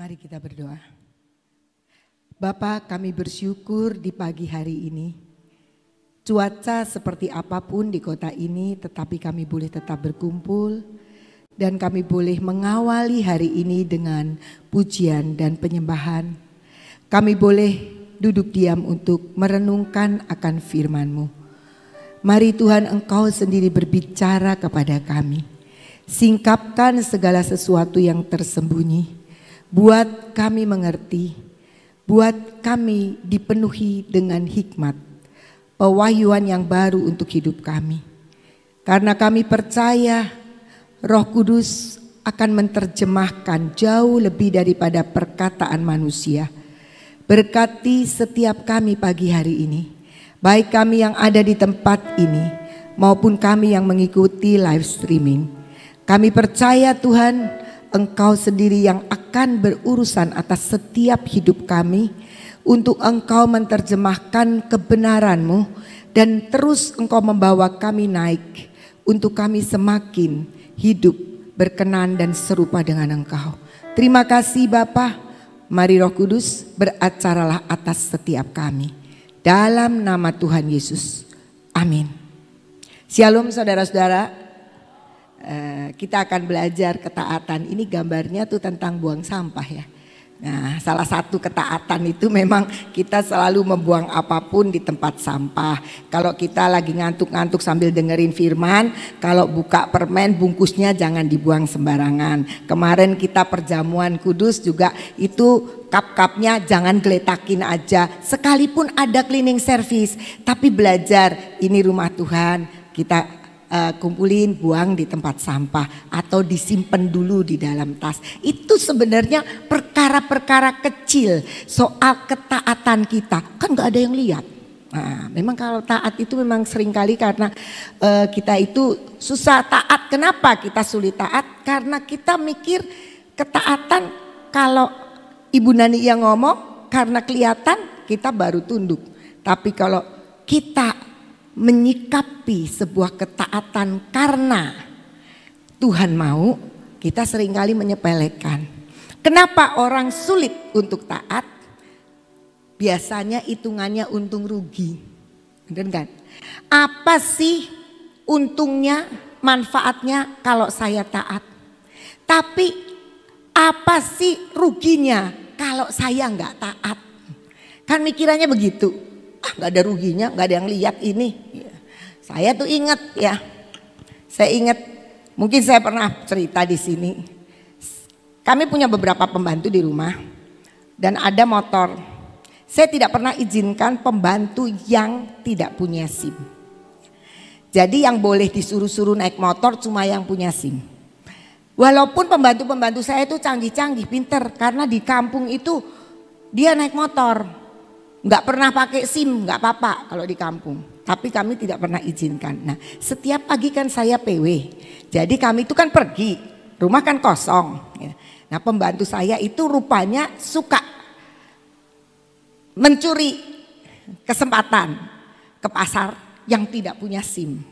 Mari kita berdoa. Bapa, kami bersyukur di pagi hari ini. Cuaca seperti apapun di kota ini, tetapi kami boleh tetap berkumpul. Dan kami boleh mengawali hari ini dengan pujian dan penyembahan. Kami boleh duduk diam untuk merenungkan akan firman-Mu. Mari Tuhan, Engkau sendiri berbicara kepada kami. Singkapkan segala sesuatu yang tersembunyi. Buat kami mengerti, buat kami dipenuhi dengan hikmat, pewahyuan yang baru untuk hidup kami. Karena kami percaya Roh Kudus akan menerjemahkan jauh lebih daripada perkataan manusia. Berkati setiap kami pagi hari ini, baik kami yang ada di tempat ini maupun kami yang mengikuti live streaming. Kami percaya Tuhan, Engkau sendiri yang akan berurusan atas setiap hidup kami, untuk Engkau menerjemahkan kebenaran-Mu dan terus Engkau membawa kami naik untuk kami semakin hidup berkenan dan serupa dengan Engkau. Terima kasih Bapa. Mari Roh Kudus beracaralah atas setiap kami. Dalam nama Tuhan Yesus. Amin. Shalom saudara-saudara. Kita akan belajar ketaatan. Ini gambarnya tuh tentang buang sampah ya. Nah, salah satu ketaatan itu memang kita selalu membuang apapun di tempat sampah. Kalau kita lagi ngantuk-ngantuk sambil dengerin firman, kalau buka permen bungkusnya jangan dibuang sembarangan. Kemarin kita perjamuan kudus juga itu cup-cupnya jangan geletakin aja. Sekalipun ada cleaning service, tapi belajar ini rumah Tuhan, kita kumpulin, buang di tempat sampah atau disimpan dulu di dalam tas. Itu sebenarnya perkara-perkara kecil soal ketaatan kita, kan gak ada yang lihat. Nah, memang kalau taat itu memang seringkali karena kita itu susah taat. Kenapa kita sulit taat? Karena kita mikir ketaatan kalau Ibu Nani yang ngomong karena kelihatan kita baru tunduk. Tapi kalau kita menyikapi sebuah ketaatan karena Tuhan mau, kita seringkali menyepelekan. Kenapa orang sulit untuk taat? Biasanya hitungannya untung rugi. Bener kan? Apa sih untungnya, manfaatnya kalau saya taat? Tapi apa sih ruginya kalau saya nggak taat? Kan mikirannya begitu. Gak ada ruginya, gak ada yang lihat ini. Saya tuh ingat ya, saya ingat mungkin saya pernah cerita di sini. Kami punya beberapa pembantu di rumah dan ada motor. Saya tidak pernah izinkan pembantu yang tidak punya SIM. Jadi yang boleh disuruh-suruh naik motor cuma yang punya SIM. Walaupun pembantu-pembantu saya itu canggih-canggih, pinter, karena di kampung itu dia naik motor. Nggak pernah pakai SIM, nggak apa-apa kalau di kampung. Tapi kami tidak pernah izinkan. Nah, setiap pagi kan saya PW. Jadi kami itu kan pergi, rumah kan kosong. Nah, pembantu saya itu rupanya suka mencuri kesempatan ke pasar yang tidak punya SIM.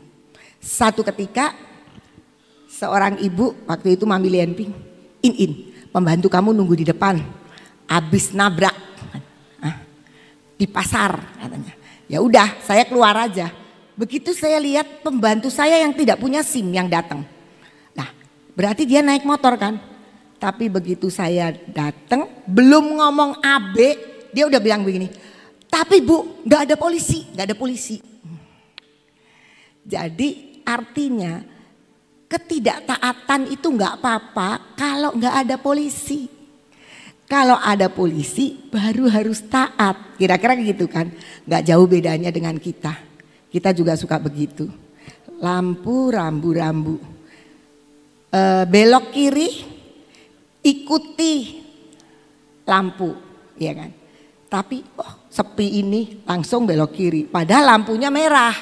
Satu ketika seorang ibu, waktu itu Mami Lienping, pembantu kamu nunggu di depan, habis nabrak di pasar katanya. Ya udah, saya keluar aja. Begitu saya lihat pembantu saya yang tidak punya SIM yang datang. Nah, berarti dia naik motor kan. Tapi begitu saya datang, belum ngomong AB, dia udah bilang begini. Tapi Bu, nggak ada polisi, nggak ada polisi. Jadi artinya ketidaktaatan itu nggak apa-apa kalau nggak ada polisi. Kalau ada polisi baru harus taat. Kira-kira gitu kan. Gak jauh bedanya dengan kita. Kita juga suka begitu. Lampu rambu-rambu. Belok kiri ikuti lampu. Iya kan. Tapi sepi ini langsung belok kiri. Padahal lampunya merah.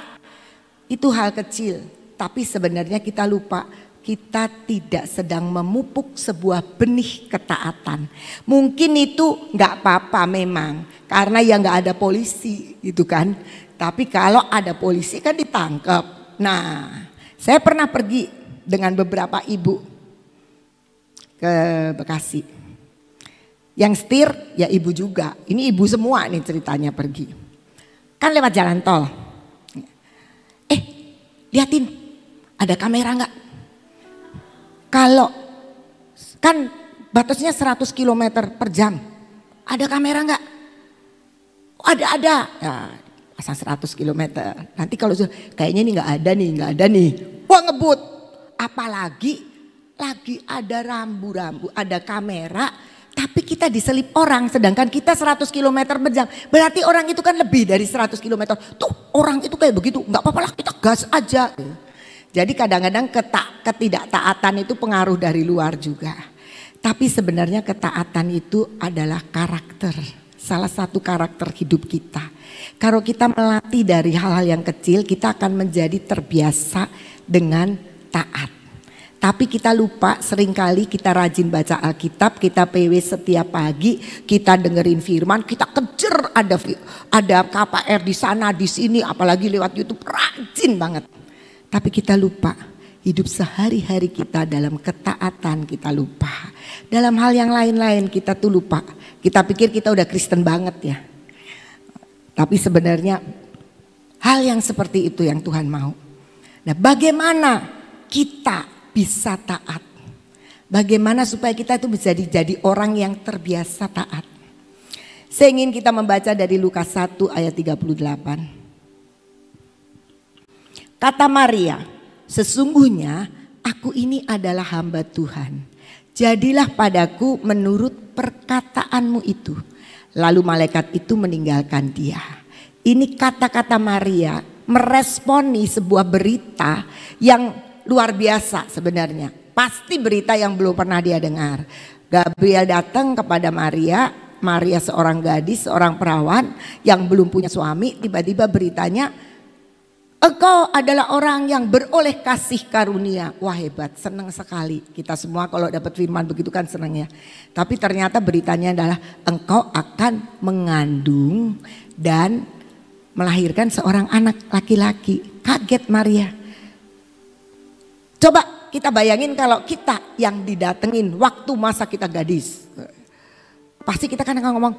Itu hal kecil. Tapi sebenarnya kita lupa. Kita tidak sedang memupuk sebuah benih ketaatan. Mungkin itu nggak apa-apa memang, karena ya nggak ada polisi gitu kan. Tapi kalau ada polisi kan ditangkap. Nah, saya pernah pergi dengan beberapa ibu ke Bekasi. Yang setir ya ibu juga. Ini ibu semua nih ceritanya pergi. Kan lewat jalan tol. Liatin ada kamera nggak? Kalau kan batasnya 100 km per jam. Ada kamera nggak? Ada. Ya, pasang 100 km. Nanti kalau kayaknya ini nggak ada nih. Wah ngebut. Apalagi lagi ada rambu-rambu, ada kamera, tapi kita diselip orang, sedangkan kita 100 km per jam. Berarti orang itu kan lebih dari 100 km. Tuh orang itu kayak begitu, nggak apa-apa lah kita gas aja. Jadi kadang-kadang ketidaktaatan itu pengaruh dari luar juga. Tapi sebenarnya ketaatan itu adalah karakter, salah satu karakter hidup kita. Kalau kita melatih dari hal-hal yang kecil, kita akan menjadi terbiasa dengan taat. Tapi kita lupa, seringkali kita rajin baca Alkitab, kita PW setiap pagi, kita dengerin firman, kita kejar ada KPR di sana di sini, apalagi lewat YouTube rajin banget. Tapi kita lupa, hidup sehari-hari kita dalam ketaatan kita lupa. Dalam hal yang lain-lain kita tuh lupa. Kita pikir kita udah Kristen banget ya. Tapi sebenarnya hal yang seperti itu yang Tuhan mau. Nah, bagaimana kita bisa taat? Bagaimana supaya kita itu bisa jadi orang yang terbiasa taat? Saya ingin kita membaca dari Lukas 1 ayat 38. Kata Maria, sesungguhnya aku ini adalah hamba Tuhan. Jadilah padaku menurut perkataanmu itu. Lalu malaikat itu meninggalkan dia. Ini kata-kata Maria meresponi sebuah berita yang luar biasa sebenarnya. Pasti berita yang belum pernah dia dengar. Gabriel datang kepada Maria. Maria seorang gadis, seorang perawan yang belum punya suami. Tiba-tiba beritanya, engkau adalah orang yang beroleh kasih karunia. Wah hebat, senang sekali. Kita semua kalau dapat firman begitu kan senang ya. Tapi ternyata beritanya adalah engkau akan mengandung dan melahirkan seorang anak laki-laki. Kaget Maria. Coba kita bayangin kalau kita yang didatengin waktu masa kita gadis. Pasti kita kan akan ngomong,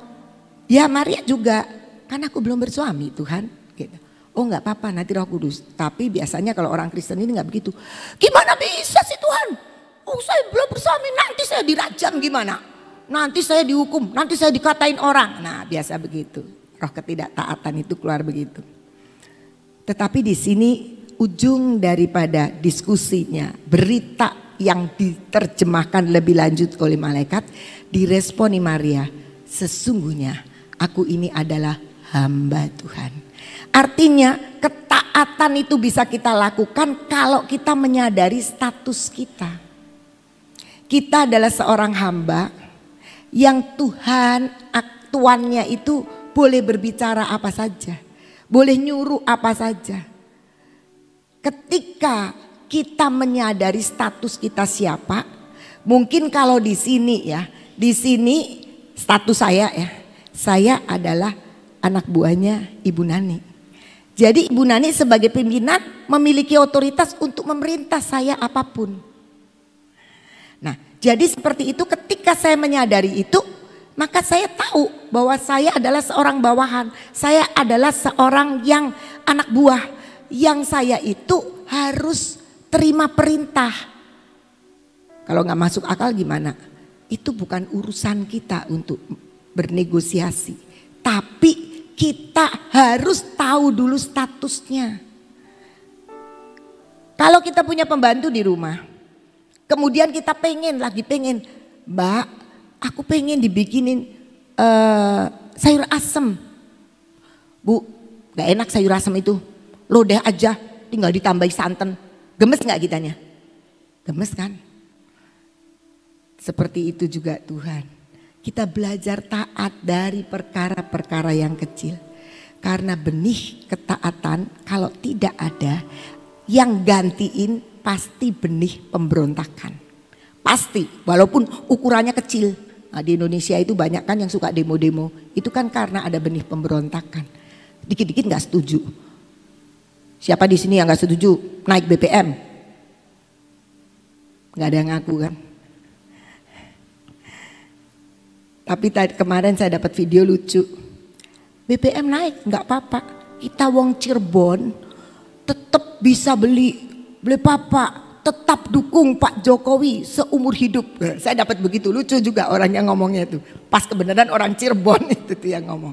ya Maria juga, kan aku belum bersuami Tuhan. Gitu. Oh nggak apa-apa nanti Roh Kudus. Tapi biasanya kalau orang Kristen ini nggak begitu. Gimana bisa sih Tuhan? Oh saya belum bersuami, nanti saya dirajam gimana? Nanti saya dihukum, nanti saya dikatain orang. Nah biasa begitu. Roh ketidaktaatan itu keluar begitu. Tetapi di sini ujung daripada diskusinya, berita yang diterjemahkan lebih lanjut oleh malaikat, diresponi Maria, sesungguhnya aku ini adalah hamba Tuhan. Artinya ketaatan itu bisa kita lakukan kalau kita menyadari status kita. Kita adalah seorang hamba yang tuannya itu boleh berbicara apa saja, boleh nyuruh apa saja. Ketika kita menyadari status kita siapa, mungkin kalau di sini ya, di sini status saya ya, saya adalah anak buahnya Ibu Nani. Jadi Ibu Nani sebagai pimpinan memiliki otoritas untuk memerintah saya apapun. Nah, jadi seperti itu ketika saya menyadari itu, maka saya tahu bahwa saya adalah seorang bawahan. Saya adalah seorang yang anak buah. Yang saya itu harus terima perintah. Kalau nggak masuk akal gimana? Itu bukan urusan kita untuk bernegosiasi. Tapi kita harus tahu dulu statusnya. Kalau kita punya pembantu di rumah, kemudian kita pengen, Mbak, aku pengen dibikinin sayur asem. Bu, gak enak sayur asem itu. Lodeh aja, tinggal ditambahi santan. Gemes gak kitanya? Gemes kan? Seperti itu juga Tuhan. Kita belajar taat dari perkara-perkara yang kecil. Karena benih ketaatan kalau tidak ada, yang gantiin pasti benih pemberontakan. Pasti, walaupun ukurannya kecil. Nah, di Indonesia itu banyak kan yang suka demo-demo. Itu kan karena ada benih pemberontakan. Dikit-dikit gak setuju. Siapa di sini yang gak setuju naik BBM? Gak ada yang ngaku kan? Tapi kemarin saya dapat video lucu. BBM naik nggak apa-apa. Kita wong Cirebon tetap bisa beli papa. Tetap dukung Pak Jokowi seumur hidup. Saya dapat begitu, lucu juga orang yang ngomongnya itu. Pas kebenaran orang Cirebon itu tuh yang ngomong.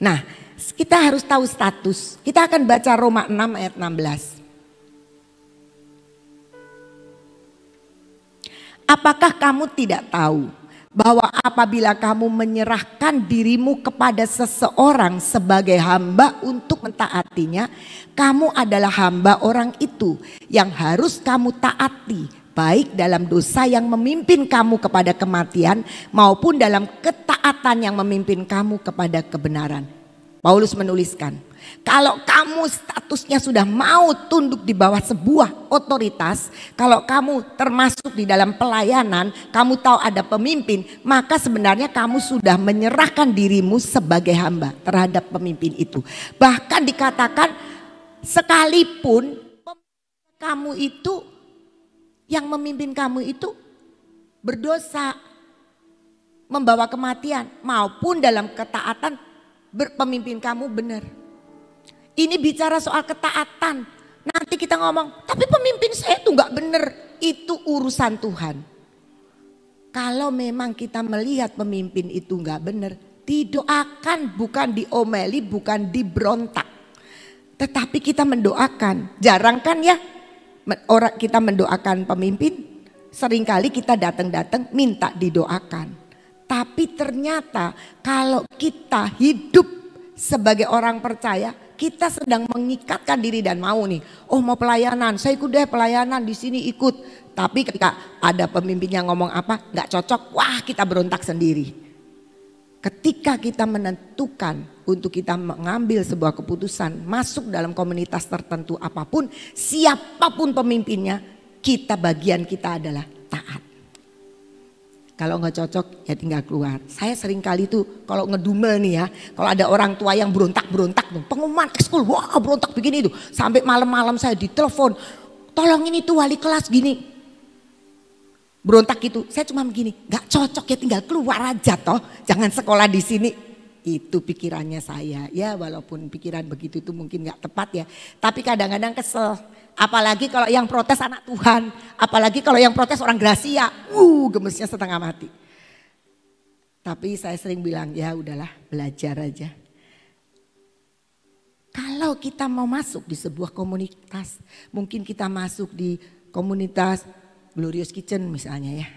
Nah, kita harus tahu status. Kita akan baca Roma 6 ayat 16. Apakah kamu tidak tahu bahwa apabila kamu menyerahkan dirimu kepada seseorang sebagai hamba untuk mentaatinya, kamu adalah hamba orang itu yang harus kamu taati, baik dalam dosa yang memimpin kamu kepada kematian maupun dalam ketaatan yang memimpin kamu kepada kebenaran. Paulus menuliskan, kalau kamu statusnya sudah mau tunduk di bawah sebuah otoritas, kalau kamu termasuk di dalam pelayanan, kamu tahu ada pemimpin, maka sebenarnya kamu sudah menyerahkan dirimu sebagai hamba terhadap pemimpin itu. Bahkan dikatakan sekalipun kamu itu, yang memimpin kamu itu berdosa, membawa kematian maupun dalam ketaatan, pemimpin kamu benar. Ini bicara soal ketaatan. Nanti kita ngomong, tapi pemimpin saya itu nggak benar. Itu urusan Tuhan. Kalau memang kita melihat pemimpin itu nggak benar, didoakan, bukan diomeli, bukan diberontak. Tetapi kita mendoakan. Jarang kan ya orang kita mendoakan pemimpin. Seringkali kita datang-datang minta didoakan. Tapi ternyata kalau kita hidup sebagai orang percaya, kita sedang mengikatkan diri dan mau nih, oh mau pelayanan, saya ikut deh pelayanan di sini ikut. Tapi ketika ada pemimpin yang ngomong apa nggak cocok, wah kita berontak sendiri. Ketika kita menentukan untuk kita mengambil sebuah keputusan masuk dalam komunitas tertentu apapun, siapapun pemimpinnya, bagian kita adalah taat. Kalau nggak cocok ya tinggal keluar. Saya sering kali tuh kalau ngedumel nih ya, kalau ada orang tua yang berontak-berontak tuh, pengumuman ekskul, wah berontak begini tuh. Sampai malam-malam saya ditelepon, tolong ini tuh wali kelas gini. Berontak gitu, saya cuma begini, nggak cocok ya tinggal keluar aja toh, jangan sekolah di sini. Itu pikirannya saya, ya walaupun pikiran begitu itu mungkin nggak tepat ya. Tapi kadang-kadang kesel. Apalagi kalau yang protes anak Tuhan, apalagi kalau yang protes orang Gracia, gemesnya setengah mati. Tapi saya sering bilang ya udahlah belajar aja. Kalau kita mau masuk di sebuah komunitas, mungkin kita masuk di komunitas Glorious Kitchen misalnya ya.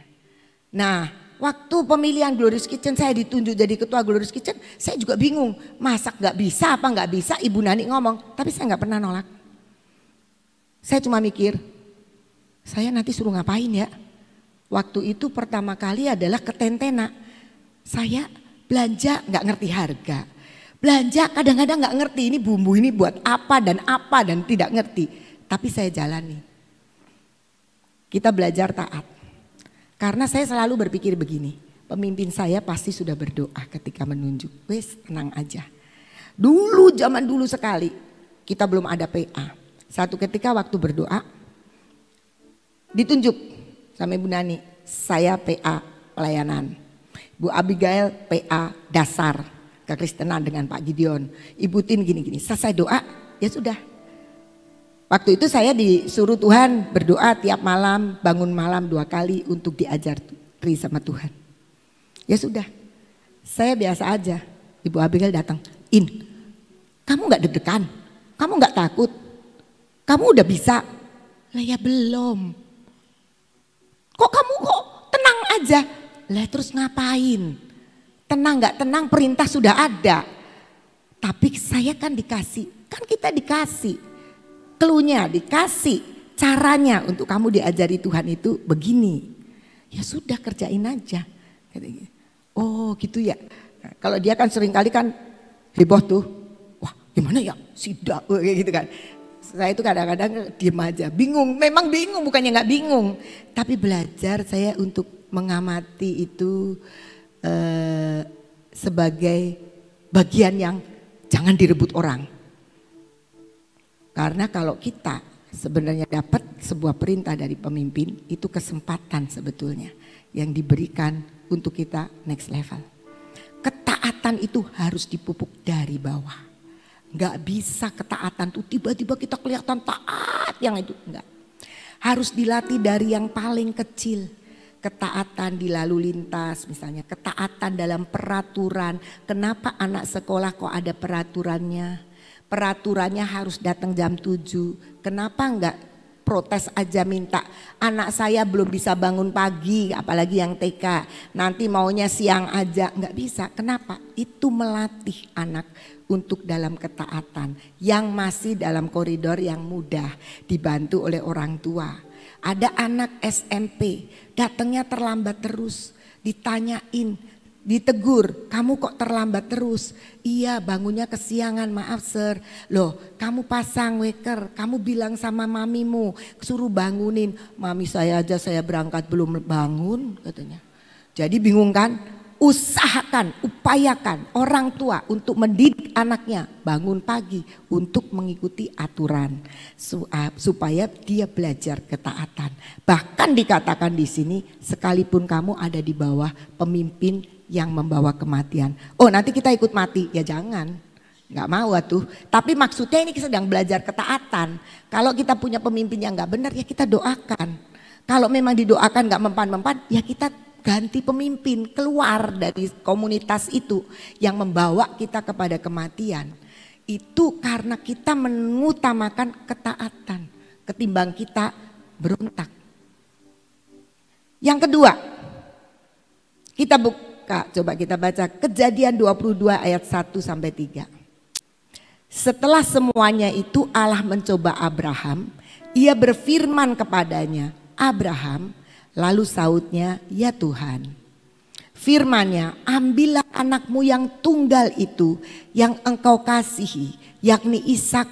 Nah waktu pemilihan Glorious Kitchen saya ditunjuk jadi ketua Glorious Kitchen, saya juga bingung masak nggak bisa apa nggak bisa. Ibu Nani ngomong, tapi saya nggak pernah nolak. Saya cuma mikir, saya nanti suruh ngapain ya? Waktu itu pertama kali adalah ke Tentena. Saya belanja nggak ngerti harga. Belanja kadang-kadang nggak ngerti ini bumbu ini buat apa dan tidak ngerti. Tapi saya jalani. Kita belajar taat. Karena saya selalu berpikir begini, pemimpin saya pasti sudah berdoa ketika menunjuk. Wes tenang aja. Dulu zaman dulu sekali kita belum ada PA. Satu ketika waktu berdoa ditunjuk sama Ibu Nani, saya PA pelayanan. Bu Abigail PA dasar kekristenan dengan Pak Gideon. Ibu Tin gini-gini, selesai doa ya sudah. Waktu itu saya disuruh Tuhan berdoa tiap malam, bangun malam 2 kali untuk diajari sama Tuhan. Ya sudah, saya biasa aja. Ibu Abigail datang, In, kamu gak deg-degan? Kamu gak takut? Kamu udah bisa? Lah ya belum. Kok kamu kok tenang aja? Lah terus ngapain? Tenang gak tenang perintah sudah ada. Tapi saya kan dikasih, kan kita dikasih. Cluenya dikasih, caranya untuk kamu diajari Tuhan itu begini. Ya sudah kerjain aja. Oh gitu ya. Nah, kalau dia kan sering kali kan heboh tuh. Wah gimana ya? Sidak gitu kan. Saya itu kadang-kadang diem aja, bingung, memang bingung bukannya nggak bingung. Tapi belajar saya untuk mengamati itu sebagai bagian yang jangan direbut orang. Karena kalau kita sebenarnya dapat sebuah perintah dari pemimpin, itu kesempatan sebetulnya yang diberikan untuk kita next level. Ketaatan itu harus dipupuk dari bawah. Nggak bisa ketaatan tuh tiba-tiba kita kelihatan taat yang itu. Enggak. Harus dilatih dari yang paling kecil. Ketaatan di lalu lintas misalnya. Ketaatan dalam peraturan. Kenapa anak sekolah kok ada peraturannya? Peraturannya harus datang jam 7. Kenapa enggak protes aja minta anak saya belum bisa bangun pagi apalagi yang TK nanti maunya siang aja, nggak bisa. Kenapa? Itu melatih anak untuk dalam ketaatan yang masih dalam koridor yang mudah dibantu oleh orang tua. Ada anak SMP datangnya terlambat terus, ditanyain, ditegur, kamu kok terlambat terus? Iya bangunnya kesiangan, maaf sir. Loh kamu pasang weker, kamu bilang sama mamimu suruh bangunin. Mami saya aja saya berangkat belum bangun katanya. Jadi bingung kan? Usahakan, upayakan orang tua untuk mendidik anaknya bangun pagi untuk mengikuti aturan supaya dia belajar ketaatan. Bahkan dikatakan di sini sekalipun kamu ada di bawah pemimpin yang membawa kematian. Oh nanti kita ikut mati, ya jangan. Nggak mau tuh. Tapi maksudnya ini kita sedang belajar ketaatan. Kalau kita punya pemimpin yang nggak benar ya kita doakan. Kalau memang didoakan nggak mempan-mempan ya kita ganti pemimpin, keluar dari komunitas itu yang membawa kita kepada kematian. Itu karena kita mengutamakan ketaatan ketimbang kita berontak. Yang kedua, kita buka, coba kita baca Kejadian 22 ayat 1 sampai 3. Setelah semuanya itu Allah mencoba Abraham, ia berfirman kepadanya, Abraham. Lalu sautnya, ya Tuhan. Firman-Nya, ambillah anakmu yang tunggal itu yang engkau kasihi, yakni Ishak.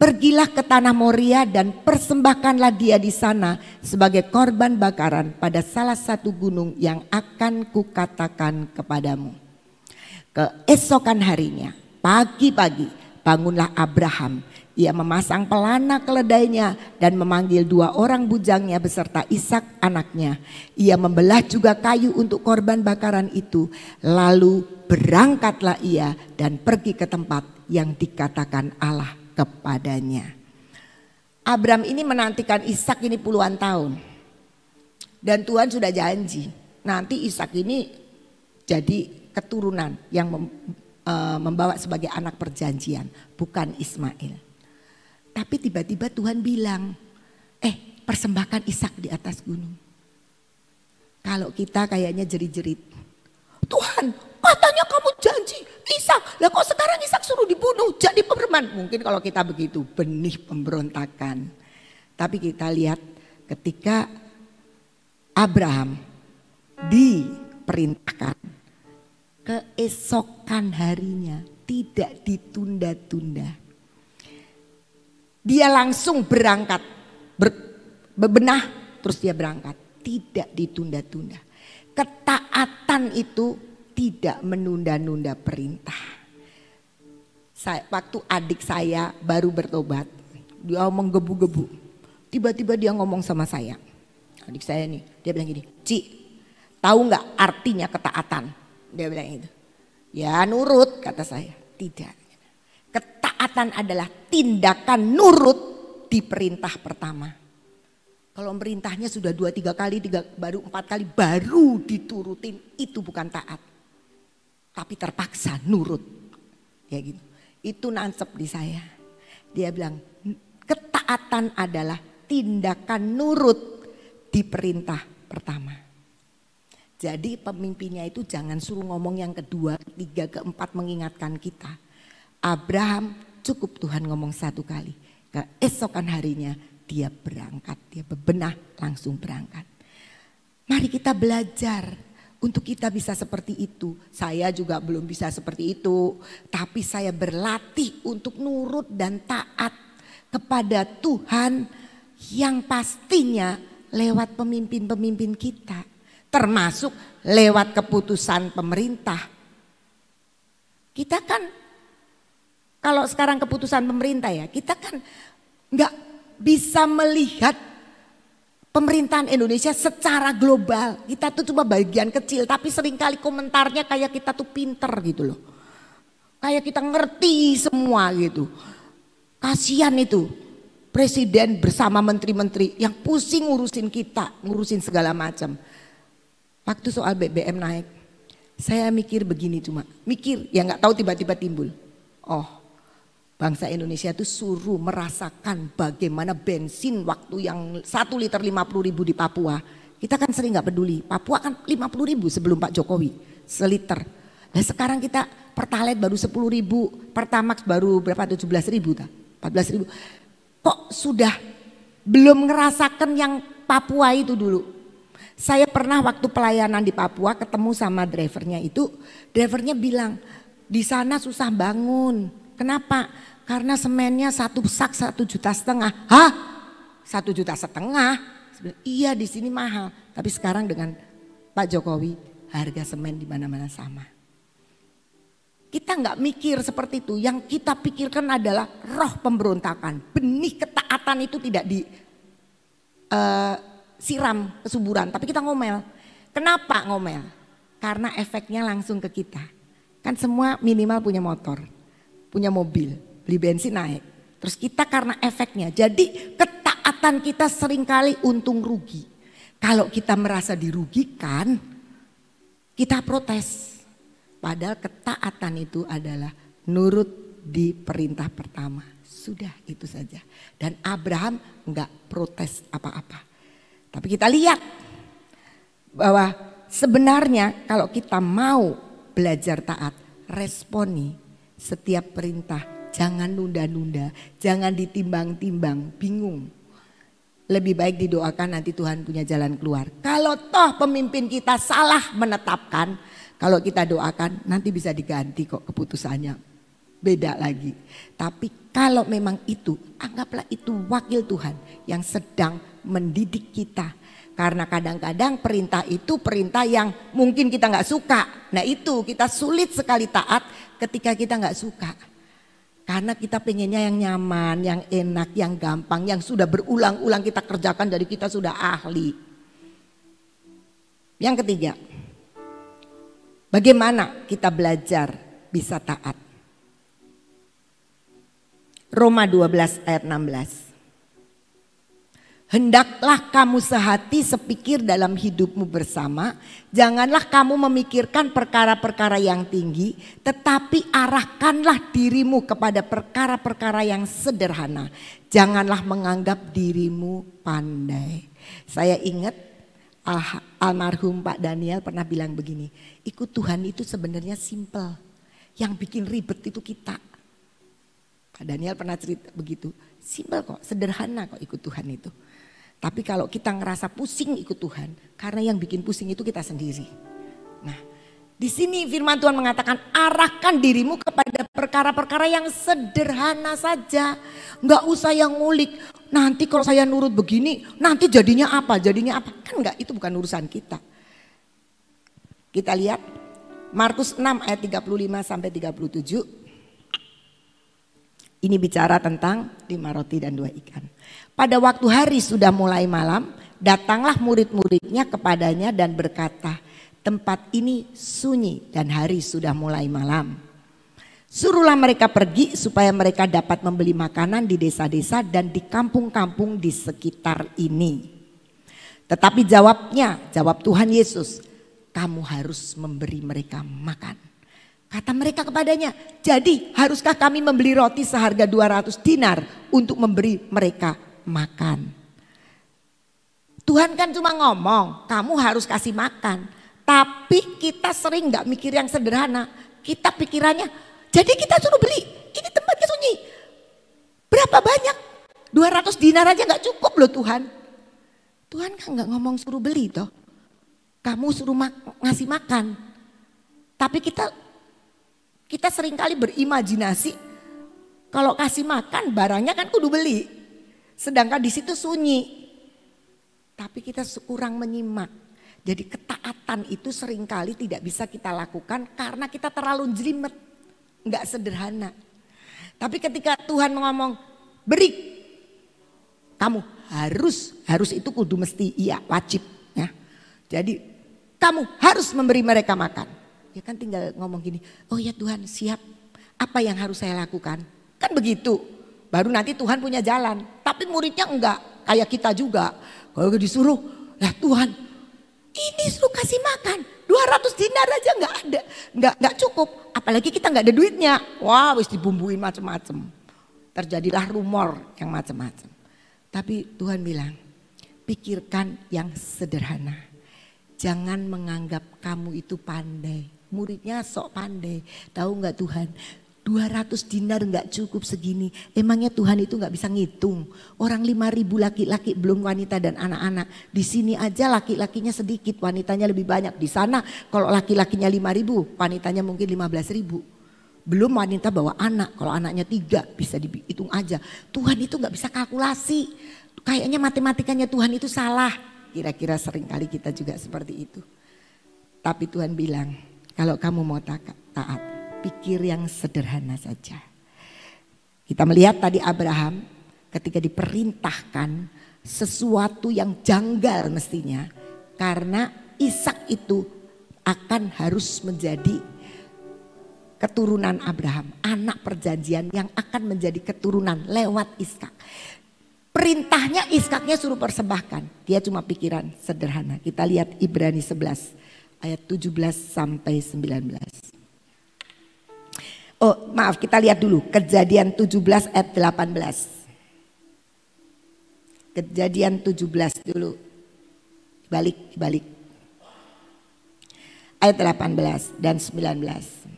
Pergilah ke tanah Moria dan persembahkanlah dia di sana sebagai korban bakaran pada salah satu gunung yang akan kukatakan kepadamu. Keesokan harinya, pagi-pagi bangunlah Abraham. Ia memasang pelana keledainya dan memanggil 2 orang bujangnya beserta Ishak anaknya. Ia membelah juga kayu untuk korban bakaran itu. Lalu berangkatlah ia dan pergi ke tempat yang dikatakan Allah kepadanya. Abraham ini menantikan Ishak ini puluhan tahun. Dan Tuhan sudah janji nanti Ishak ini jadi keturunan yang membawa sebagai anak perjanjian, bukan Ismail. Tapi tiba-tiba Tuhan bilang, persembahkan Ishak di atas gunung. Kalau kita kayaknya jerit-jerit, Tuhan katanya kamu janji Ishak, lah kok sekarang Ishak suruh dibunuh jadi pemberman. Mungkin kalau kita begitu, benih pemberontakan. Tapi kita lihat ketika Abraham diperintahkan, keesokan harinya tidak ditunda-tunda. Dia langsung berangkat, bebenah terus dia berangkat. Tidak ditunda-tunda. Ketaatan itu tidak menunda-nunda perintah. Waktu adik saya baru bertobat, dia menggebu-gebu. Tiba-tiba dia ngomong sama saya. Adik saya nih, dia bilang gini, Ci, tahu nggak artinya ketaatan? Dia bilang gitu. Ya nurut kata saya. Tidak. Ketaatan adalah tindakan nurut di perintah pertama. Kalau perintahnya sudah 2-3 kali, baru 4 kali baru diturutin, itu bukan taat. Tapi terpaksa nurut. Ya gitu. Itu nancep di saya. Dia bilang ketaatan adalah tindakan nurut di perintah pertama. Jadi pemimpinnya itu jangan suruh ngomong yang kedua, ketiga, keempat mengingatkan kita. Abraham cukup Tuhan ngomong 1 kali. Keesokan harinya dia berangkat, dia bebenah langsung berangkat. Mari kita belajar untuk kita bisa seperti itu. Saya juga belum bisa seperti itu. Tapi saya berlatih untuk nurut dan taat kepada Tuhan yang pastinya lewat pemimpin-pemimpin kita. Termasuk lewat keputusan pemerintah. Kita kan kalau sekarang keputusan pemerintah ya, kita kan nggak bisa melihat pemerintahan Indonesia secara global. Kita tuh cuma bagian kecil, tapi seringkali komentarnya kayak kita tuh pinter gitu loh. Kayak kita ngerti semua gitu. Kasihan itu presiden bersama menteri-menteri yang pusing ngurusin kita, ngurusin segala macam. Waktu soal BBM naik, saya mikir begini cuma, mikir ya nggak tahu tiba-tiba timbul. Oh, bangsa Indonesia itu suruh merasakan bagaimana bensin waktu yang 1 liter 50.000 di Papua. Kita kan sering nggak peduli, Papua kan 50.000 sebelum Pak Jokowi seliter. Nah sekarang kita Pertalite baru 10.000, Pertamax baru berapa 17.000 tak? 14.000. Kok sudah belum ngerasakan yang Papua itu dulu. Saya pernah waktu pelayanan di Papua ketemu sama drivernya itu, drivernya bilang di sana susah bangun. Kenapa? Karena semennya 1 sak 1,5 juta. Hah? 1,5 juta? Iya di sini mahal. Tapi sekarang dengan Pak Jokowi harga semen di mana-mana sama. Kita nggak mikir seperti itu. Yang kita pikirkan adalah roh pemberontakan. Benih ketaatan itu tidak disiram kesuburan. Tapi kita ngomel. Kenapa ngomel? Karena efeknya langsung ke kita. Kan semua minimal punya motor. Punya mobil. Beli bensin naik. Terus kita karena efeknya. Jadi ketaatan kita seringkali untung rugi. Kalau kita merasa dirugikan, kita protes. Padahal ketaatan itu adalah nurut di perintah pertama. Sudah itu saja. Dan Abraham enggak protes apa-apa. Tapi kita lihat bahwa sebenarnya kalau kita mau belajar taat, responi setiap perintah. Jangan nunda-nunda, jangan ditimbang-timbang, bingung. Lebih baik didoakan nanti Tuhan punya jalan keluar. Kalau toh pemimpin kita salah menetapkan, kalau kita doakan nanti bisa diganti kok keputusannya. Beda lagi. Tapi kalau memang itu, anggaplah itu wakil Tuhan yang sedang mendidik kita. Karena kadang-kadang perintah itu perintah yang mungkin kita nggak suka. Nah itu kita sulit sekali taat ketika kita nggak suka. Karena kita pengennya yang nyaman, yang enak, yang gampang, yang sudah berulang-ulang kita kerjakan dari kita sudah ahli. Yang ketiga. Bagaimana kita belajar bisa taat? Roma 12 ayat 16. Hendaklah kamu sehati sepikir dalam hidupmu bersama. Janganlah kamu memikirkan perkara-perkara yang tinggi. Tetapi arahkanlah dirimu kepada perkara-perkara yang sederhana. Janganlah menganggap dirimu pandai. Saya ingat almarhum Pak Daniel pernah bilang begini, ikut Tuhan itu sebenarnya simple, yang bikin ribet itu kita. Pak Daniel pernah cerita begitu, simple kok, sederhana kok ikut Tuhan itu. Tapi kalau kita ngerasa pusing ikut Tuhan, karena yang bikin pusing itu kita sendiri. Nah, di sini firman Tuhan mengatakan arahkan dirimu kepada perkara-perkara yang sederhana saja. Enggak usah yang ngulik. Nanti kalau saya nurut begini, nanti jadinya apa? Jadinya apa? Kan enggak, itu bukan urusan kita. Kita lihat Markus 6 ayat 35 sampai 37. Ini bicara tentang 5 roti dan 2 ikan. Pada waktu hari sudah mulai malam, datanglah murid-muridnya kepadanya dan berkata, tempat ini sunyi dan hari sudah mulai malam. Suruhlah mereka pergi supaya mereka dapat membeli makanan di desa-desa dan di kampung-kampung di sekitar ini. Tetapi jawab Tuhan Yesus, kamu harus memberi mereka makan. Kata mereka kepadanya, jadi haruskah kami membeli roti seharga 200 dinar untuk memberi mereka makan? Tuhan kan cuma ngomong, kamu harus kasih makan. Tapi kita sering gak mikir yang sederhana. Kita pikirannya, jadi kita suruh beli, ini tempatnya sunyi. Berapa banyak? 200 dinar aja gak cukup loh Tuhan. Tuhan kan gak ngomong suruh beli toh. Kamu suruh ngasih makan. Tapi kita seringkali berimajinasi kalau kasih makan barangnya kan kudu beli. Sedangkan di situ sunyi. Tapi kita kurang menyimak. Jadi ketaatan itu seringkali tidak bisa kita lakukan karena kita terlalu jelimet. Enggak sederhana. Tapi ketika Tuhan ngomong beri Kamu harus itu kudu mesti, iya wajib ya. Jadi kamu harus memberi mereka makan. Ya kan tinggal ngomong gini, oh ya Tuhan siap, apa yang harus saya lakukan? Kan begitu, baru nanti Tuhan punya jalan. Tapi muridnya enggak, kayak kita juga. Kalau disuruh, lah Tuhan ini suruh kasih makan, 200 dinar aja enggak ada, enggak cukup. Apalagi kita enggak ada duitnya, wah wis dibumbuin macam-macam. Terjadilah rumor yang macam-macam. Tapi Tuhan bilang, pikirkan yang sederhana. Jangan menganggap kamu itu pandai. Muridnya sok pandai. Tahu nggak Tuhan? 200 dinar nggak cukup segini. Emangnya Tuhan itu nggak bisa ngitung. Orang 5.000 laki-laki belum wanita dan anak-anak. Di sini aja laki-lakinya sedikit, wanitanya lebih banyak. Di sana kalau laki-lakinya 5.000, wanitanya mungkin 15.000. Belum wanita bawa anak, kalau anaknya 3 bisa dihitung aja. Tuhan itu nggak bisa kalkulasi. Kayaknya matematikanya Tuhan itu salah. Kira-kira sering kali kita juga seperti itu. Tapi Tuhan bilang, kalau kamu mau taat, pikir yang sederhana saja. Kita melihat tadi Abraham ketika diperintahkan sesuatu yang janggal mestinya. Karena Ishak itu akan harus menjadi keturunan Abraham, anak perjanjian yang akan menjadi keturunan lewat Ishak. Perintahnya Ishaknya suruh persembahkan. Dia cuma pikiran sederhana. Kita lihat Ibrani 11 ayat 17 sampai 19. Oh maaf, kita lihat dulu Kejadian 17 ayat 18. Kejadian 17 dulu. Balik. Ayat 18 dan 19.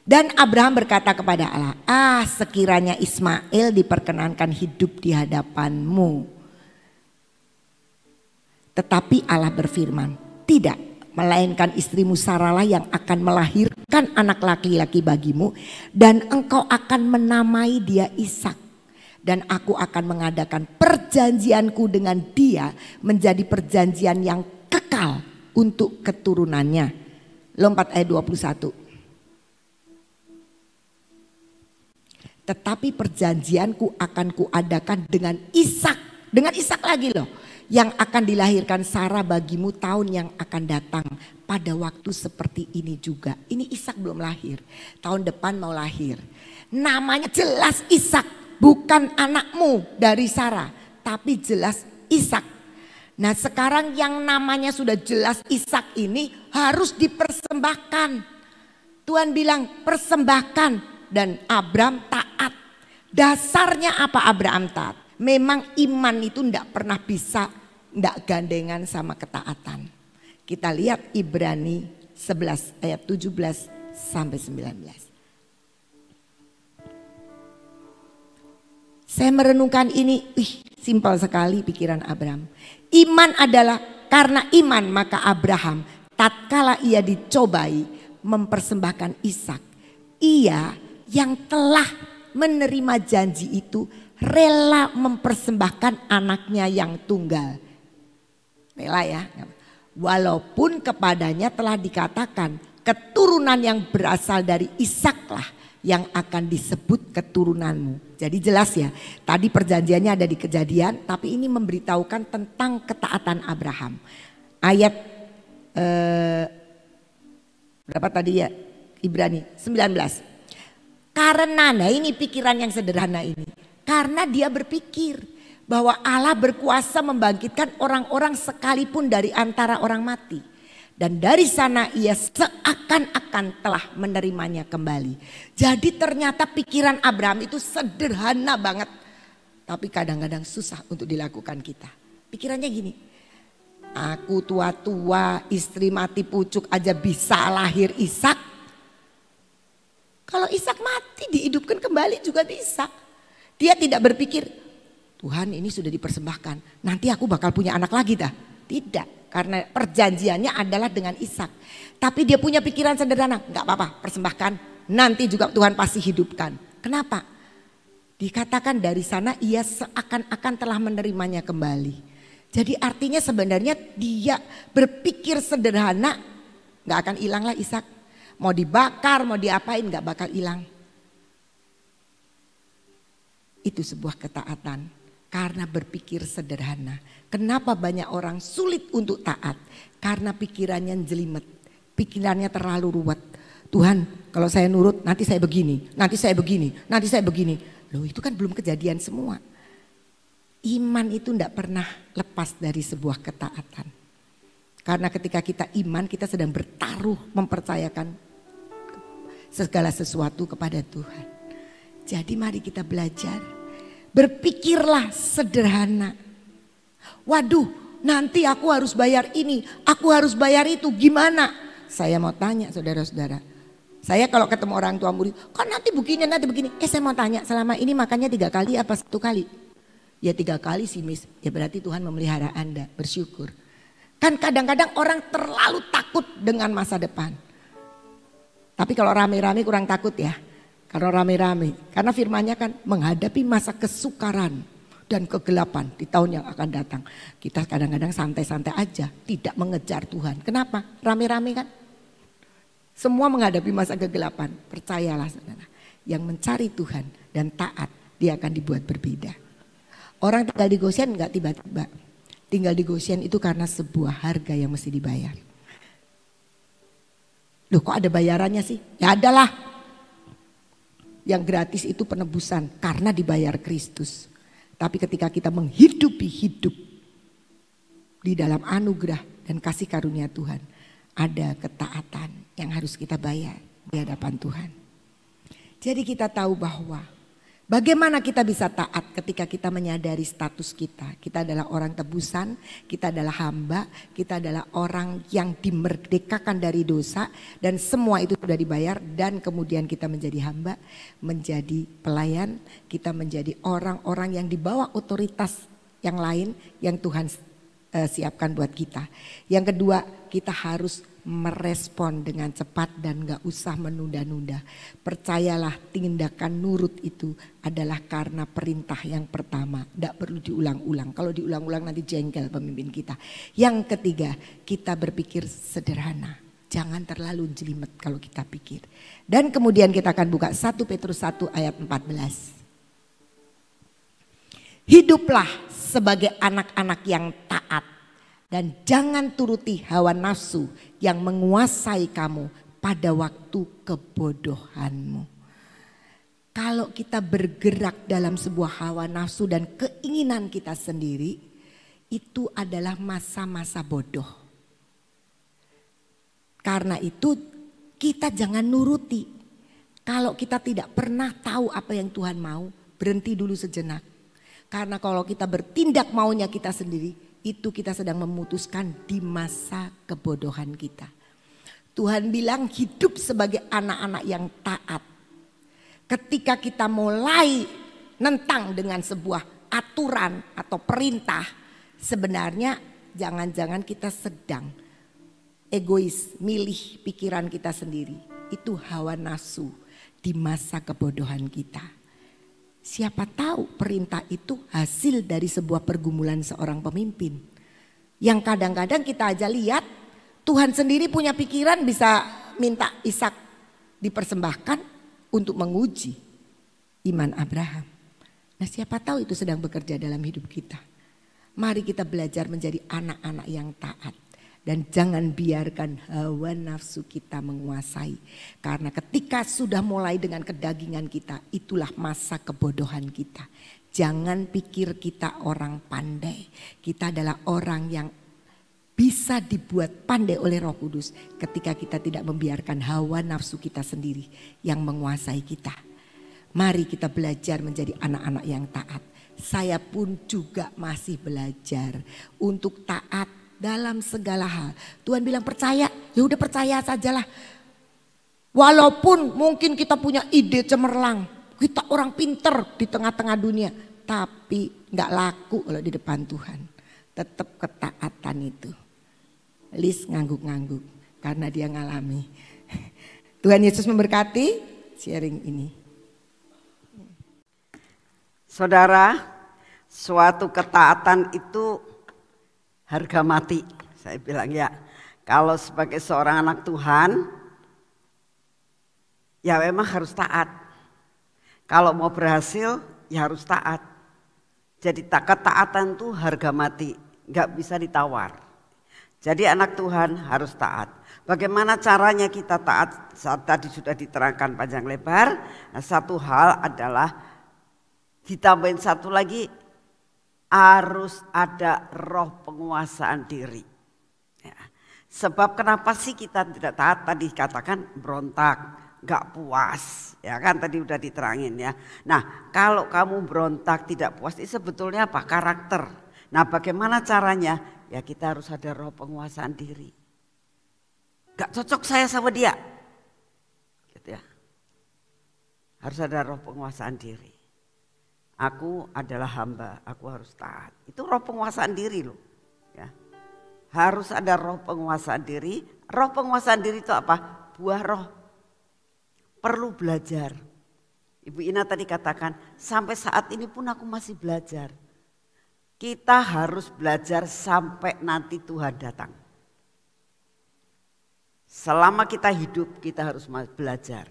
Dan Abraham berkata kepada Allah, sekiranya Ismail diperkenankan hidup di hadapanmu. Tetapi Allah berfirman, tidak, melainkan istrimu Sarahlah yang akan melahirkan anak laki-laki bagimu. Dan engkau akan menamai dia Ishak. Dan aku akan mengadakan perjanjianku dengan dia menjadi perjanjian yang kekal untuk keturunannya. Lompat ayat 21. Tetapi perjanjianku akan kuadakan dengan Ishak. Dengan Ishak lagi loh. Yang akan dilahirkan Sarah bagimu tahun yang akan datang. Pada waktu seperti ini juga. Ini Ishak belum lahir. Tahun depan mau lahir. Namanya jelas Ishak. Bukan anakmu dari Sarah. Tapi jelas Ishak. Nah sekarang yang namanya sudah jelas Ishak ini harus dipersembahkan. Tuhan bilang persembahkan. Dan Abraham taat. Dasarnya apa Abraham taat? Memang iman itu tidak pernah bisa tidak gandengan sama ketaatan. Kita lihat Ibrani 11 ayat 17 sampai 19. Saya merenungkan ini, simpel sekali pikiran Abraham. Iman adalah karena iman maka Abraham tatkala ia dicobai mempersembahkan Ishak. Ia yang telah menerima janji itu rela mempersembahkan anaknya yang tunggal. Rela ya. Walaupun kepadanya telah dikatakan keturunan yang berasal dari Ishaklah yang akan disebut keturunanmu. Jadi jelas ya. Tadi perjanjiannya ada di Kejadian, tapi ini memberitahukan tentang ketaatan Abraham. Ayat berapa tadi ya? Ibrani 19. Karena ini pikiran yang sederhana ini. Karena dia berpikir bahwa Allah berkuasa membangkitkan orang-orang sekalipun dari antara orang mati. Dan dari sana ia seakan-akan telah menerimanya kembali. Jadi ternyata pikiran Abraham itu sederhana banget. Tapi kadang-kadang susah untuk dilakukan kita. Pikirannya gini. Aku tua-tua, istri mati pucuk aja bisa lahir Ishak. Kalau Ishak mati dihidupkan kembali juga bisa. Dia tidak berpikir, Tuhan ini sudah dipersembahkan. Nanti aku bakal punya anak lagi dah. Tidak, karena perjanjiannya adalah dengan Ishak. Tapi dia punya pikiran sederhana, nggak apa-apa persembahkan. Nanti juga Tuhan pasti hidupkan. Kenapa? Dikatakan dari sana ia seakan-akan telah menerimanya kembali. Jadi artinya sebenarnya dia berpikir sederhana, nggak akan hilanglah Ishak. Mau dibakar, mau diapain gak bakal hilang. Itu sebuah ketaatan. Karena berpikir sederhana. Kenapa banyak orang sulit untuk taat? Karena pikirannya jelimet, pikirannya terlalu ruwet. Tuhan, kalau saya nurut nanti saya begini, nanti saya begini, nanti saya begini. Loh, itu kan belum kejadian semua. Iman itu tidak pernah lepas dari sebuah ketaatan. Karena ketika kita iman, kita sedang bertaruh mempercayakan segala sesuatu kepada Tuhan. Jadi mari kita belajar. Berpikirlah sederhana. Waduh, nanti aku harus bayar ini, aku harus bayar itu, gimana? Saya mau tanya saudara-saudara. Saya kalau ketemu orang tua murid, kan nanti begini, nanti begini. Saya mau tanya, selama ini makannya 3 kali apa 1 kali? Ya 3 kali sih Miss, ya berarti Tuhan memelihara Anda, bersyukur. Kan kadang-kadang orang terlalu takut dengan masa depan. Tapi kalau rame-rame kurang takut ya. Kalau rame-rame, karena firman-Nya kan menghadapi masa kesukaran dan kegelapan di tahun yang akan datang. Kita kadang-kadang santai-santai aja, tidak mengejar Tuhan. Kenapa? Rame-rame kan? Semua menghadapi masa kegelapan. Percayalah saudara, yang mencari Tuhan dan taat, dia akan dibuat berbeda. Orang tinggal di Goshen enggak tiba-tiba. Tinggal di Goshen itu karena sebuah harga yang mesti dibayar. Loh, kok ada bayarannya sih? Ya adalah. Yang gratis itu penebusan karena dibayar Kristus. Tapi ketika kita menghidupi hidup di dalam anugerah dan kasih karunia Tuhan, ada ketaatan yang harus kita bayar di hadapan Tuhan. Jadi kita tahu bahwa bagaimana kita bisa taat ketika kita menyadari status kita. Kita adalah orang tebusan, kita adalah hamba, kita adalah orang yang dimerdekakan dari dosa. Dan semua itu sudah dibayar dan kemudian kita menjadi hamba, menjadi pelayan. Kita menjadi orang-orang yang dibawa otoritas yang lain yang Tuhan siapkan buat kita. Yang kedua, kita harus merespon dengan cepat dan gak usah menunda-nunda. Percayalah, tindakan nurut itu adalah karena perintah yang pertama. Gak perlu diulang-ulang. Kalau diulang-ulang nanti jengkel pemimpin kita. Yang ketiga, kita berpikir sederhana. Jangan terlalu jelimet kalau kita pikir. Dan kemudian kita akan buka 1 Petrus 1 ayat 14. Hiduplah sebagai anak-anak yang taat. Dan jangan turuti hawa nafsu yang menguasai kamu pada waktu kebodohanmu. Kalau kita bergerak dalam sebuah hawa nafsu dan keinginan kita sendiri, itu adalah masa-masa bodoh. Karena itu kita jangan nuruti. Kalau kita tidak pernah tahu apa yang Tuhan mau, berhenti dulu sejenak. Karena kalau kita bertindak maunya kita sendiri, itu kita sedang memutuskan di masa kebodohan kita. Tuhan bilang hidup sebagai anak-anak yang taat. Ketika kita mulai nentang dengan sebuah aturan atau perintah, sebenarnya jangan-jangan kita sedang egois, milih pikiran kita sendiri. Itu hawa nafsu di masa kebodohan kita. Siapa tahu perintah itu hasil dari sebuah pergumulan seorang pemimpin. Yang kadang-kadang kita aja lihat Tuhan sendiri punya pikiran bisa minta Ishak dipersembahkan untuk menguji iman Abraham. Nah, siapa tahu itu sedang bekerja dalam hidup kita. Mari kita belajar menjadi anak-anak yang taat. Dan jangan biarkan hawa nafsu kita menguasai. Karena ketika sudah mulai dengan kedagingan kita, itulah masa kebodohan kita. Jangan pikir kita orang pandai. Kita adalah orang yang bisa dibuat pandai oleh Roh Kudus ketika kita tidak membiarkan hawa nafsu kita sendiri yang menguasai kita. Mari kita belajar menjadi anak-anak yang taat. Saya pun juga masih belajar untuk taat dalam segala hal. Tuhan bilang percaya, ya udah percaya sajalah. Walaupun mungkin kita punya ide cemerlang, kita orang pinter di tengah-tengah dunia, tapi nggak laku kalau di depan Tuhan. Tetap ketaatan itu. Lis ngangguk-ngangguk karena dia ngalami. Tuhan Yesus memberkati sharing ini. Saudara, suatu ketaatan itu harga mati. Saya bilang ya, kalau sebagai seorang anak Tuhan, ya memang harus taat. Kalau mau berhasil, ya harus taat. Jadi ketaatan itu harga mati, nggak bisa ditawar. Jadi anak Tuhan harus taat. Bagaimana caranya kita taat? Saat tadi sudah diterangkan panjang lebar. Nah, satu hal adalah ditambahin satu lagi, harus ada roh penguasaan diri. Ya. Sebab kenapa sih kita tidak taat? Tadi katakan berontak, nggak puas, ya kan tadi udah diterangin ya. Nah kalau kamu berontak tidak puas itu sebetulnya apa? Karakter. Nah bagaimana caranya? Ya kita harus ada roh penguasaan diri. Gak cocok saya sama dia, gitu ya. Harus ada roh penguasaan diri. Aku adalah hamba, aku harus taat. Itu roh penguasaan diri loh. Ya. Harus ada roh penguasaan diri. Roh penguasaan diri itu apa? Buah roh. Perlu belajar. Ibu Ina tadi katakan, sampai saat ini pun aku masih belajar. Kita harus belajar sampai nanti Tuhan datang. Selama kita hidup kita harus belajar.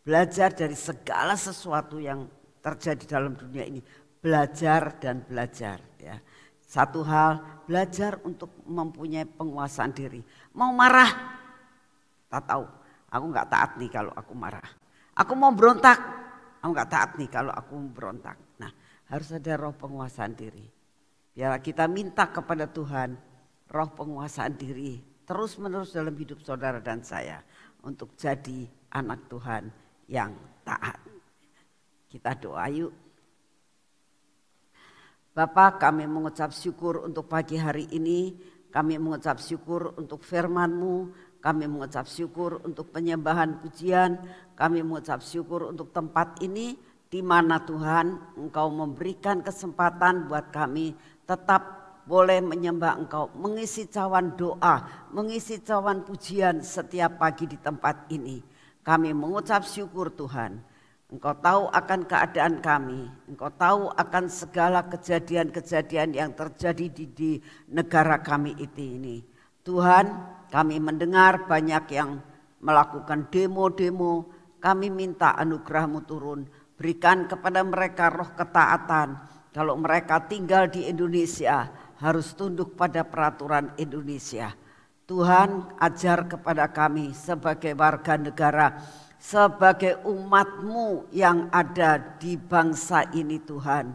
Belajar dari segala sesuatu yang terjadi dalam dunia ini. Belajar dan belajar. Ya. Satu hal, belajar untuk mempunyai penguasaan diri. Mau marah, tak tahu. Aku gak taat nih kalau aku marah. Aku mau berontak, aku gak taat nih kalau aku berontak. Nah harus ada roh penguasaan diri. Biar kita minta kepada Tuhan roh penguasaan diri terus menerus dalam hidup saudara dan saya. Untuk jadi anak Tuhan yang taat. Kita doa yuk. Bapa, kami mengucap syukur untuk pagi hari ini. Kami mengucap syukur untuk firman-Mu. Kami mengucap syukur untuk penyembahan pujian. Kami mengucap syukur untuk tempat ini di mana Tuhan Engkau memberikan kesempatan buat kami tetap boleh menyembah Engkau, mengisi cawan doa, mengisi cawan pujian setiap pagi di tempat ini. Kami mengucap syukur Tuhan. Engkau tahu akan keadaan kami, Engkau tahu akan segala kejadian-kejadian yang terjadi di negara kami ini. Tuhan, kami mendengar banyak yang melakukan demo-demo, kami minta anugerah-Mu turun, berikan kepada mereka roh ketaatan. Kalau mereka tinggal di Indonesia harus tunduk pada peraturan Indonesia. Tuhan ajar kepada kami sebagai warga negara, sebagai umat-Mu yang ada di bangsa ini Tuhan.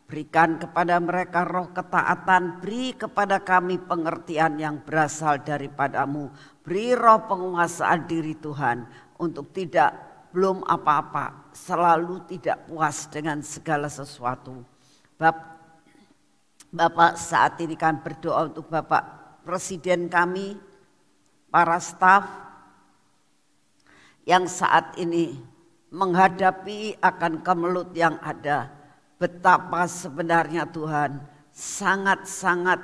Berikan kepada mereka roh ketaatan, beri kepada kami pengertian yang berasal daripada-Mu. Beri roh penguasaan diri Tuhan untuk belum apa-apa, selalu tidak puas dengan segala sesuatu. Bapak saat ini kami berdoa untuk Bapak Presiden kami, para staf yang saat ini menghadapi akan kemelut yang ada. Betapa sebenarnya Tuhan sangat-sangat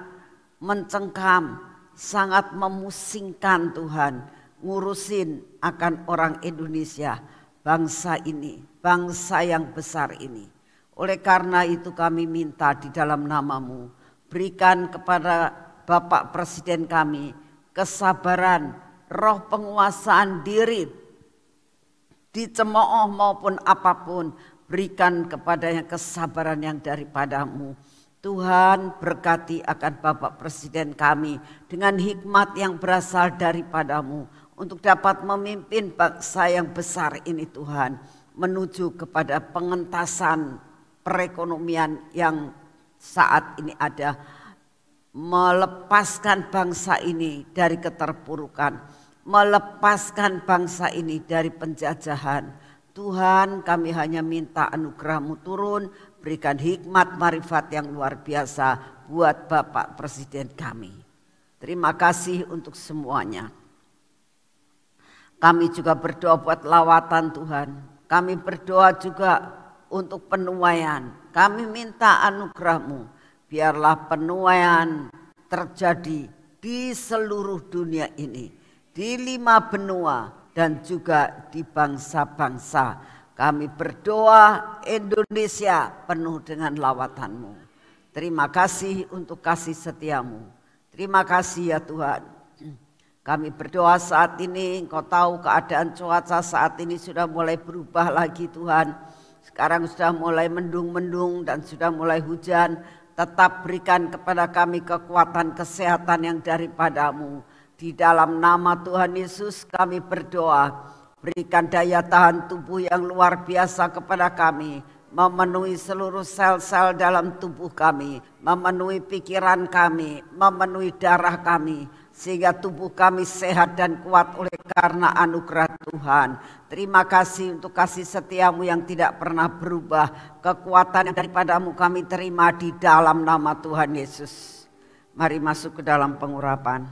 mencengkam, sangat memusingkan Tuhan ngurusin akan orang Indonesia, bangsa ini, bangsa yang besar ini. Oleh karena itu kami minta di dalam nama-Mu, berikan kepada Bapak Presiden kami kesabaran, roh penguasaan diri, dicemooh maupun apapun, berikan kepadanya kesabaran yang daripada-Mu. Tuhan berkati akan Bapak Presiden kami dengan hikmat yang berasal daripada-Mu untuk dapat memimpin bangsa yang besar ini Tuhan, menuju kepada pengentasan perekonomian yang saat ini ada, melepaskan bangsa ini dari keterpurukan, melepaskan bangsa ini dari penjajahan. Tuhan, kami hanya minta anugerah-Mu turun, berikan hikmat marifat yang luar biasa buat Bapak Presiden kami. Terima kasih untuk semuanya. Kami juga berdoa buat lawatan Tuhan. Kami berdoa juga untuk penuaian. Kami minta anugerah-Mu. Biarlah penuaian terjadi di seluruh dunia ini. Di 5 benua dan juga di bangsa-bangsa. Kami berdoa Indonesia penuh dengan lawatan-Mu. Terima kasih untuk kasih setia-Mu. Terima kasih ya Tuhan. Kami berdoa saat ini, Engkau tahu keadaan cuaca saat ini sudah mulai berubah lagi Tuhan. Sekarang sudah mulai mendung-mendung dan sudah mulai hujan. Tetap berikan kepada kami kekuatan kesehatan yang daripadamu. Di dalam nama Tuhan Yesus kami berdoa. Berikan daya tahan tubuh yang luar biasa kepada kami. Memenuhi seluruh sel-sel dalam tubuh kami. Memenuhi pikiran kami. Memenuhi darah kami. Sehingga tubuh kami sehat dan kuat oleh karena anugerah Tuhan. Terima kasih untuk kasih setiamu yang tidak pernah berubah. Kekuatan yang daripadamu kami terima di dalam nama Tuhan Yesus. Mari masuk ke dalam pengurapan.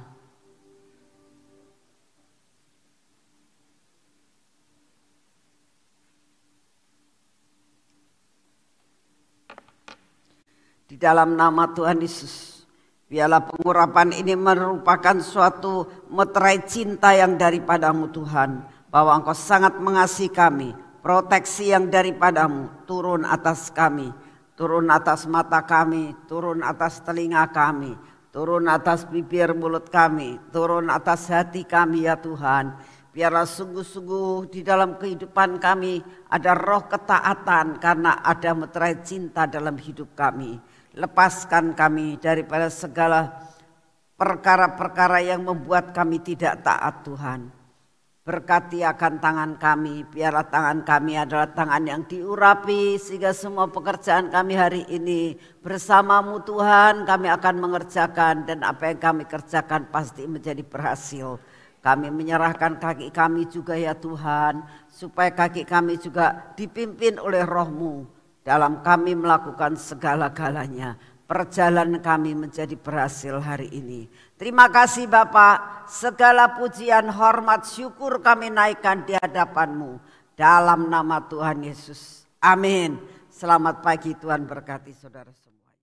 Di dalam nama Tuhan Yesus. Biarlah pengurapan ini merupakan suatu meterai cinta yang daripadamu Tuhan. Bahwa Engkau sangat mengasihi kami. Proteksi yang daripadamu turun atas kami. Turun atas mata kami. Turun atas telinga kami. Turun atas bibir mulut kami. Turun atas hati kami ya Tuhan. Biarlah sungguh-sungguh di dalam kehidupan kami ada roh ketaatan. Karena ada meterai cinta dalam hidup kami. Lepaskan kami daripada segala perkara-perkara yang membuat kami tidak taat Tuhan. Berkati akan tangan kami, biarlah tangan kami adalah tangan yang diurapi sehingga semua pekerjaan kami hari ini bersamamu Tuhan kami akan mengerjakan dan apa yang kami kerjakan pasti menjadi berhasil. Kami menyerahkan kaki kami juga ya Tuhan supaya kaki kami juga dipimpin oleh Roh-Mu. Dalam kami melakukan segala-galanya, perjalanan kami menjadi berhasil hari ini. Terima kasih Bapa, segala pujian, hormat, syukur kami naikkan di hadapan-Mu. Dalam nama Tuhan Yesus. Amin. Selamat pagi, Tuhan berkati saudara semua.